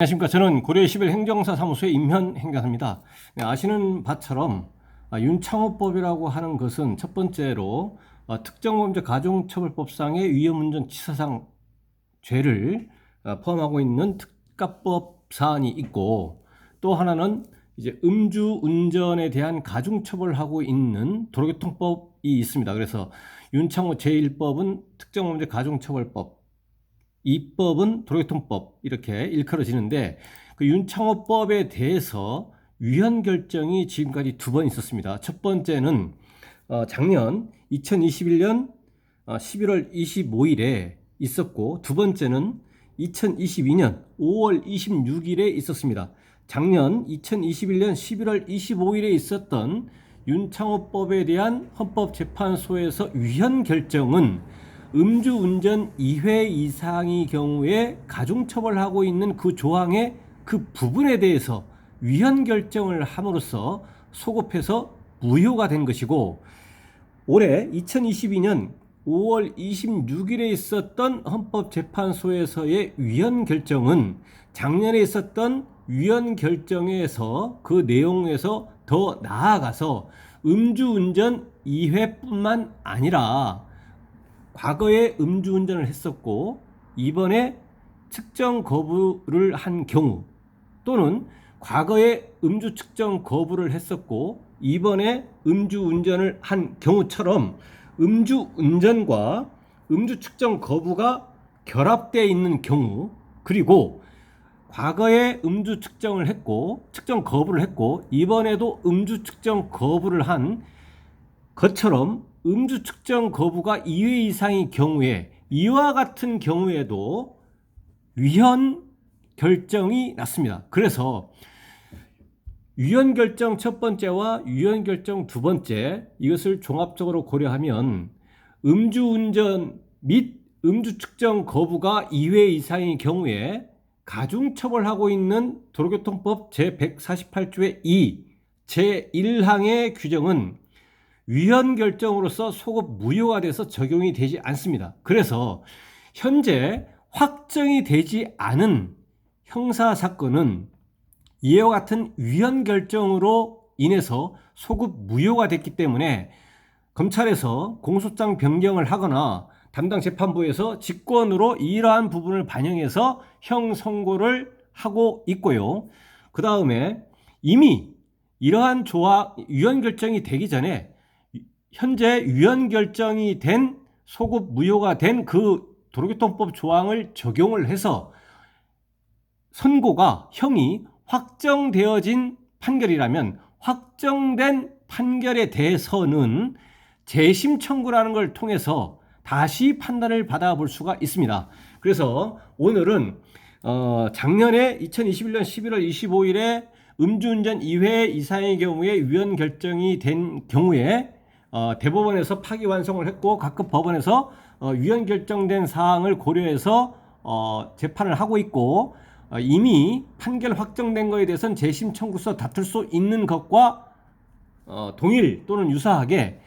안녕하십니까. 저는 고려 11 행정사 사무소의 임현 행정사입니다. 네, 아시는 바처럼 윤창호법이라고 하는 것은 첫 번째로 특정범죄 가중처벌법상의 위험운전치사상 죄를 포함하고 있는 특가법 사안이 있고, 또 하나는 이제 음주운전에 대한 가중처벌하고 있는 도로교통법이 있습니다. 그래서 윤창호 제1법은 특정범죄 가중처벌법, 이법은 도로교통법, 이렇게 일컬어지는데, 그 윤창호법에 대해서 위헌 결정이 지금까지 두 번 있었습니다. 첫 번째는 작년 2021년 11월 25일에 있었고, 두 번째는 2022년 5월 26일에 있었습니다. 작년 2021년 11월 25일에 있었던 윤창호법에 대한 헌법재판소에서 위헌 결정은 음주운전 2회 이상의 경우에 가중처벌하고 있는 그 조항의 그 부분에 대해서 위헌 결정을 함으로써 소급해서 무효가 된 것이고, 올해 2022년 5월 26일에 있었던 헌법재판소에서의 위헌 결정은 작년에 있었던 위헌 결정에서 그 내용에서 더 나아가서 음주운전 2회뿐만 아니라 과거에 음주운전을 했었고 이번에 측정 거부를 한 경우, 또는 과거에 음주 측정 거부를 했었고 이번에 음주운전을 한 경우처럼 음주운전과 음주 측정 거부가 결합되어 있는 경우, 그리고 과거에 음주 측정을 했고 측정 거부를 했고 이번에도 음주 측정 거부를 한 것처럼 음주 측정 거부가 2회 이상의 경우에, 이와 같은 경우에도 위헌 결정이 났습니다. 그래서 위헌 결정 첫 번째와 위헌 결정 두 번째, 이것을 종합적으로 고려하면 음주운전 및 음주 측정 거부가 2회 이상의 경우에 가중처벌하고 있는 도로교통법 제148조의 2 제1항의 규정은 위헌 결정으로서 소급 무효가 돼서 적용이 되지 않습니다. 그래서 현재 확정이 되지 않은 형사사건은 이와 같은 위헌 결정으로 인해서 소급 무효가 됐기 때문에 검찰에서 공소장 변경을 하거나 담당 재판부에서 직권으로 이러한 부분을 반영해서 형 선고를 하고 있고요. 그 다음에 이미 이러한 조항, 위헌 결정이 되기 전에 현재 위헌 결정이 된 소급 무효가 된 그 도로교통법 조항을 적용을 해서 선고가, 형이 확정되어진 판결이라면 확정된 판결에 대해서는 재심 청구라는 걸 통해서 다시 판단을 받아볼 수가 있습니다. 그래서 오늘은 작년에 2021년 11월 25일에 음주운전 2회 이상의 경우에 위헌 결정이 된 경우에 대법원에서 파기환송을 했고 각급 법원에서 위헌 결정된 사항을 고려해서 재판을 하고 있고, 이미 판결 확정된 것에 대해서는 재심 청구서 다툴 수 있는 것과 동일 또는 유사하게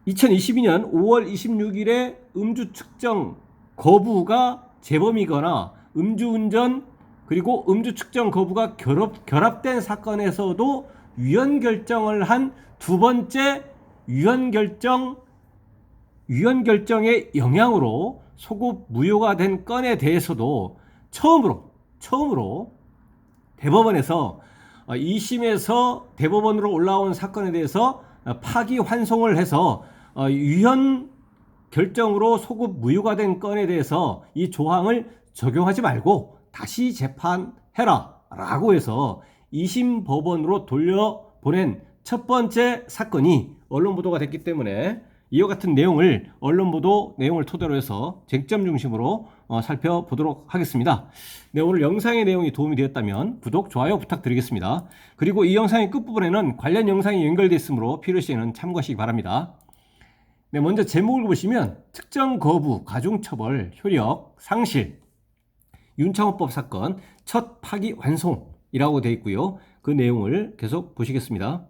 2022년 5월 26일에 음주 측정 거부가 재범이거나 음주운전 그리고 음주 측정 거부가 결합된 사건에서도 위헌 결정을 한 두 번째 위헌 결정의 영향으로 소급 무효가 된 건에 대해서도 처음으로 대법원에서 2심에서 대법원으로 올라온 사건에 대해서 파기환송을 해서 위헌 결정으로 소급 무효가 된 건에 대해서 이 조항을 적용하지 말고 다시 재판해라 라고 해서 2심 법원으로 돌려보낸 첫 번째 사건이 언론 보도가 됐기 때문에 이와 같은 내용을 언론 보도 내용을 토대로 해서 쟁점 중심으로 살펴보도록 하겠습니다. 네, 오늘 영상의 내용이 도움이 되었다면 구독, 좋아요 부탁드리겠습니다. 그리고 이 영상의 끝부분에는 관련 영상이 연결되어 있으므로 필요시에는 참고하시기 바랍니다. 네, 먼저 제목을 보시면 특정 거부, 가중처벌, 효력, 상실, 윤창호법 사건 첫 파기 완송이라고 되어 있고요. 그 내용을 계속 보시겠습니다.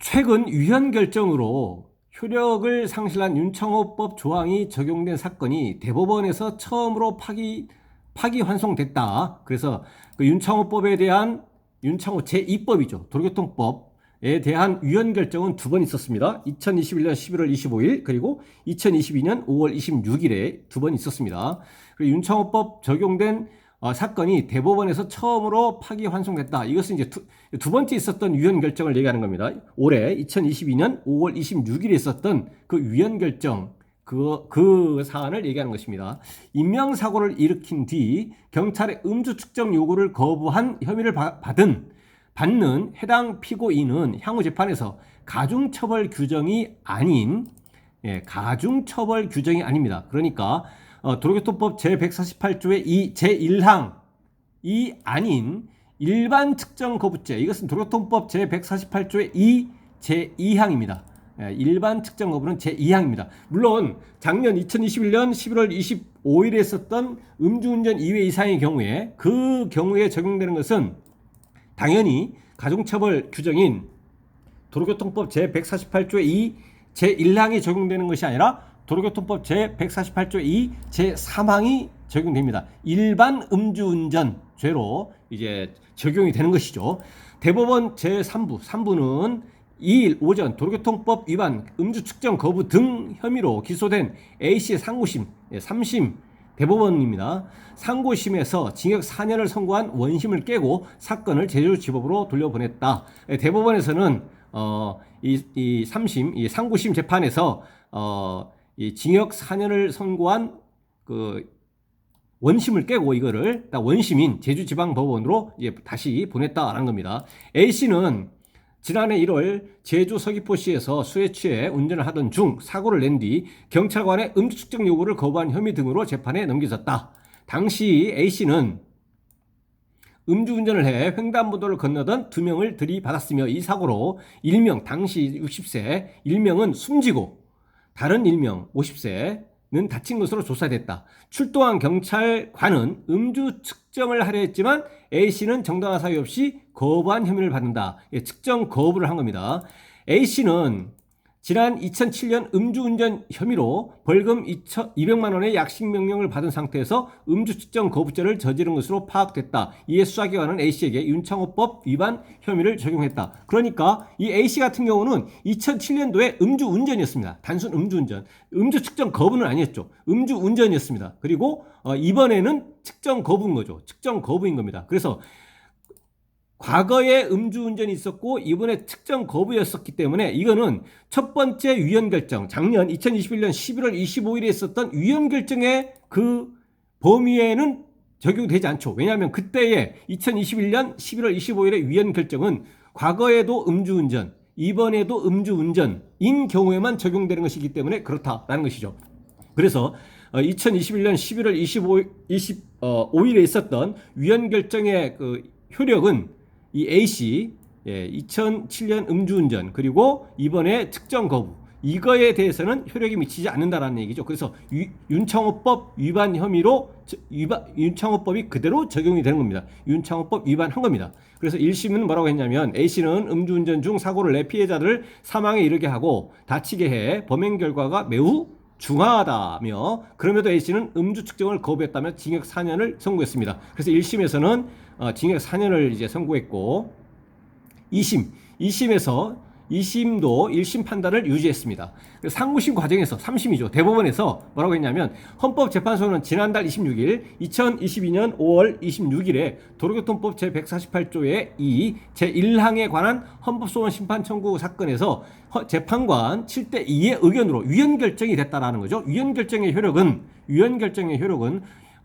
최근 위헌 결정으로 효력을 상실한 윤창호법 조항이 적용된 사건이 대법원에서 처음으로 파기환송됐다. 그래서 그 윤창호법에 대한 윤창호 제2법이죠. 도로교통법에 대한 위헌 결정은 두 번 있었습니다. 2021년 11월 25일 그리고 2022년 5월 26일에 두 번 있었습니다. 그리고 윤창호법 적용된 사건이 대법원에서 처음으로 파기환송됐다. 이것은 이제 두 번째 있었던 위헌 결정을 얘기하는 겁니다. 올해 2022년 5월 26일에 있었던 그 위헌 결정, 그 사안을 얘기하는 것입니다. 인명사고를 일으킨 뒤 경찰의 음주 측정 요구를 거부한 혐의를 받는 해당 피고인은 향후 재판에서 가중처벌 규정이 아닌, 가중처벌 규정이 아닙니다. 그러니까 도로교통법 제148조의 제1항이 아닌 일반 측정 거부죄, 이것은 도로교통법 제148조의 제2항입니다. 일반 측정 거부는 제2항입니다. 물론 작년 2021년 11월 25일에 있었던 음주운전 2회 이상의 경우에 그 경우에 적용되는 것은 당연히 가중처벌 규정인 도로교통법 제148조의 제1항이 적용되는 것이 아니라 도로교통법 제148조 제3항이 적용됩니다. 일반 음주운전 죄로 이제 적용이 되는 것이죠. 대법원 제3부는 2일 오전 도로교통법 위반 음주 측정 거부 등 혐의로 기소된 A씨의 상고심 3심 대법원입니다. 상고심에서 징역 4년을 선고한 원심을 깨고 사건을 제주지법으로 돌려보냈다. 대법원에서는 이 3심, 이 상고심 재판에서 이 징역 4년을 선고한 그 원심을 깨고 이거를 원심인 제주지방법원으로 이제 다시 보냈다라는 겁니다. A씨는 지난해 1월 제주 서귀포시에서 술에 취해 운전을 하던 중 사고를 낸 뒤 경찰관의 음주 측정 요구를 거부한 혐의 등으로 재판에 넘겨졌다. 당시 A씨는 음주운전을 해 횡단보도를 건너던 2명을 들이받았으며 이 사고로 1명 당시 60세 1명은 숨지고 다른 1명 50세는 다친 것으로 조사됐다. 출동한 경찰관은 음주 측정을 하려 했지만 A씨는 정당한 사유 없이 거부한 혐의를 받는다. 측정 거부를 한 겁니다. A씨는 지난 2007년 음주운전 혐의로 벌금 200만 원의 약식 명령을 받은 상태에서 음주 측정 거부죄를 저지른 것으로 파악됐다. 이에 수사기관은 A씨에게 윤창호법 위반 혐의를 적용했다. 그러니까 이 A씨 같은 경우는 2007년도에 음주운전이었습니다. 단순 음주운전. 음주 측정 거부는 아니었죠. 음주운전이었습니다. 그리고 이번에는 측정 거부인 거죠. 측정 거부인 겁니다. 그래서 과거에 음주운전이 있었고 이번에 측정 거부였었기 때문에 이거는 첫 번째 위헌 결정, 작년 2021년 11월 25일에 있었던 위헌 결정의 그 범위에는 적용되지 않죠. 왜냐하면 그때의 2021년 11월 25일의 위헌 결정은 과거에도 음주운전, 이번에도 음주운전인 경우에만 적용되는 것이기 때문에 그렇다라는 것이죠. 그래서 2021년 11월 25일에 있었던 위헌 결정의 그 효력은 이 A씨 2007년 음주운전 그리고 이번에 측정 거부 이거에 대해서는 효력이 미치지 않는다라는 얘기죠. 그래서 윤창호법 위반 혐의로 윤창호법이 그대로 적용이 되는 겁니다. 윤창호법 위반한 겁니다. 그래서 1심은 뭐라고 했냐면 A씨는 음주운전 중 사고를 내 피해자를 사망에 이르게 하고 다치게 해 범행 결과가 매우 중하다며 그럼에도 A씨는 음주 측정을 거부했다며 징역 4년을 선고했습니다. 그래서 1심에서는 징역 4년을 이제 선고했고 2심도 1심 판단을 유지했습니다. 상고심 과정에서 3심이죠. 대법원에서 뭐라고 했냐면 헌법재판소는 지난달 26일 2022년 5월 26일에 도로교통법 제148조의 제1항에 관한 헌법소원 심판 청구 사건에서 재판관 7대2의 의견으로 위헌 결정이 됐다라는 거죠. 위헌 결정의 효력은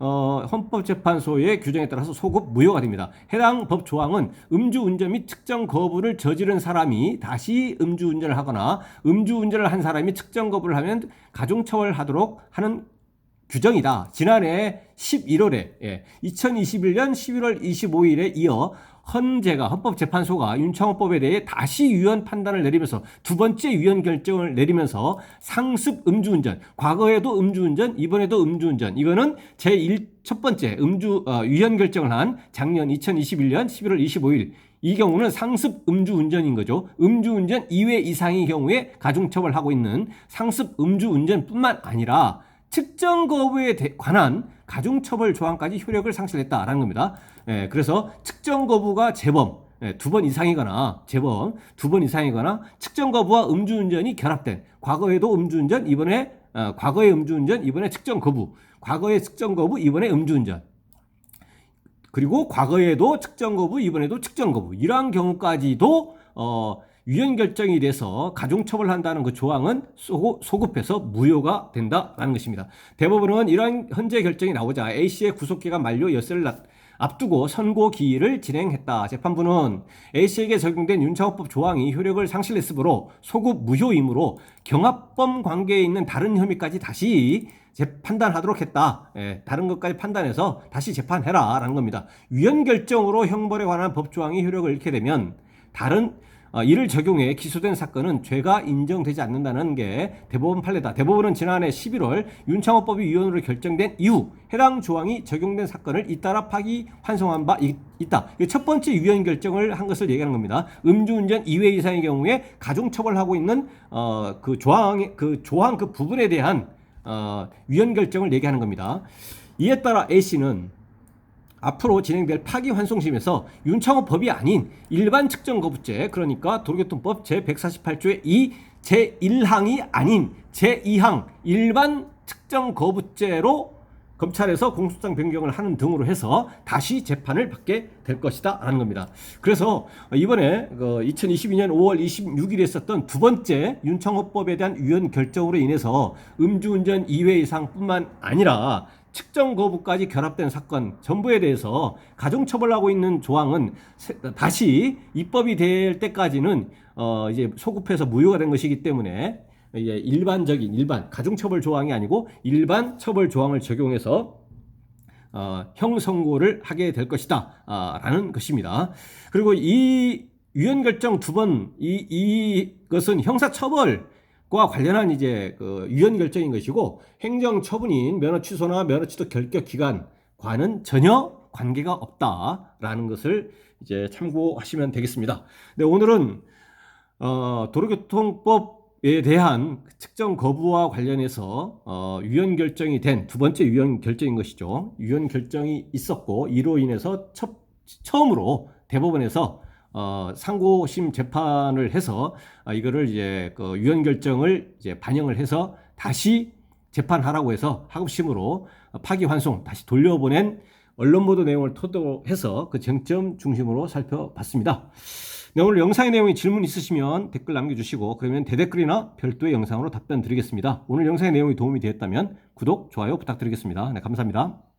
헌법재판소의 규정에 따라서 소급 무효가 됩니다. 해당 법 조항은 음주운전 및 측정 거부를 저지른 사람이 다시 음주운전을 하거나 음주운전을 한 사람이 측정 거부를 하면 가중처벌하도록 하는 규정이다. 지난해 11월에 2021년 11월 25일에 이어 헌법재판소가 윤창호법에 대해 다시 위헌 판단을 내리면서 두 번째 위헌 결정을 내리면서 상습 음주운전, 과거에도 음주운전, 이번에도 음주운전, 이거는 첫 번째 위헌 결정을 한 작년 2021년 11월 25일 이 경우는 상습 음주운전인 거죠. 음주운전 2회 이상의 경우에 가중처벌하고 있는 상습 음주운전뿐만 아니라 측정 거부에 관한 가중처벌 조항까지 효력을 상실했다라는 겁니다. 그래서 측정 거부가 재범, 2번 이상이거나 재범 2번 이상이거나 측정 거부와 음주운전이 결합된 과거에도 음주운전, 이번에 과거의 음주운전, 이번에 측정 거부, 과거의 측정 거부, 이번에 음주운전, 그리고 과거에도 측정 거부, 이번에도 측정 거부, 이러한 경우까지도 위헌 결정이 돼서 가중처벌한다는 그 조항은 소급해서 무효가 된다라는 것입니다. 대법원은 이러한 헌재 결정이 나오자 A씨의 구속기간 만료 열세를 앞두고 선고 기일을 진행했다. 재판부는 A씨에게 적용된 윤창호법 조항이 효력을 상실했으므로 소급 무효이므로 경합범 관계에 있는 다른 혐의까지 다시 판단하도록 했다. 다른 것까지 판단해서 다시 재판해라 라는 겁니다. 위헌 결정으로 형벌에 관한 법조항이 효력을 잃게 되면 이를 적용해 기소된 사건은 죄가 인정되지 않는다는 게 대법원 판례다. 대법원은 지난해 11월 윤창호법이 위헌으로 결정된 이후 해당 조항이 적용된 사건을 잇따라 파기 환송한 바 있다. 첫 번째 위헌 결정을 한 것을 얘기하는 겁니다. 음주운전 2회 이상의 경우에 가중처벌하고 있는 그 조항 그 부분에 대한 위헌 결정을 얘기하는 겁니다. 이에 따라 A씨는 앞으로 진행될 파기환송심에서 윤창호 법이 아닌 일반 측정거부죄, 그러니까 도로교통법 제148조의 제1항이 아닌 제2항 일반 측정거부죄로 검찰에서 공소장 변경을 하는 등으로 해서 다시 재판을 받게 될 것이다 라는 겁니다. 그래서 이번에 2022년 5월 26일에 있었던 두 번째 윤창호법에 대한 위헌 결정으로 인해서 음주운전 2회 이상뿐만 아니라 측정 거부까지 결합된 사건 전부에 대해서 가중처벌하고 있는 조항은 다시 입법이 될 때까지는 이제 소급해서 무효가 된 것이기 때문에 이제 일반 가중처벌 조항이 아니고 일반 처벌 조항을 적용해서 형 선고를 하게 될 것이다 라는 것입니다. 그리고 이 위헌 결정 두 번 이것은 형사처벌 과 관련한 이제 그 위헌 결정인 것이고 행정 처분인 면허 취소나 면허 취소 결격 기간과는 전혀 관계가 없다라는 것을 이제 참고하시면 되겠습니다. 네, 오늘은 도로교통법에 대한 측정 거부와 관련해서 위헌 결정이 된 두 번째 위헌 결정인 것이죠. 위헌 결정이 있었고 이로 인해서 처음으로 대법원에서 상고심 재판을 해서 이거를 이제 그 위헌 결정을 이제 반영을 해서 다시 재판하라고 해서 하급심으로 파기환송 다시 돌려보낸 언론 보도 내용을 토대로 해서 그 쟁점 중심으로 살펴봤습니다. 네, 오늘 영상의 내용에 질문 있으시면 댓글 남겨주시고 그러면 대댓글이나 별도의 영상으로 답변 드리겠습니다. 오늘 영상의 내용이 도움이 되었다면 구독, 좋아요 부탁드리겠습니다. 네, 감사합니다.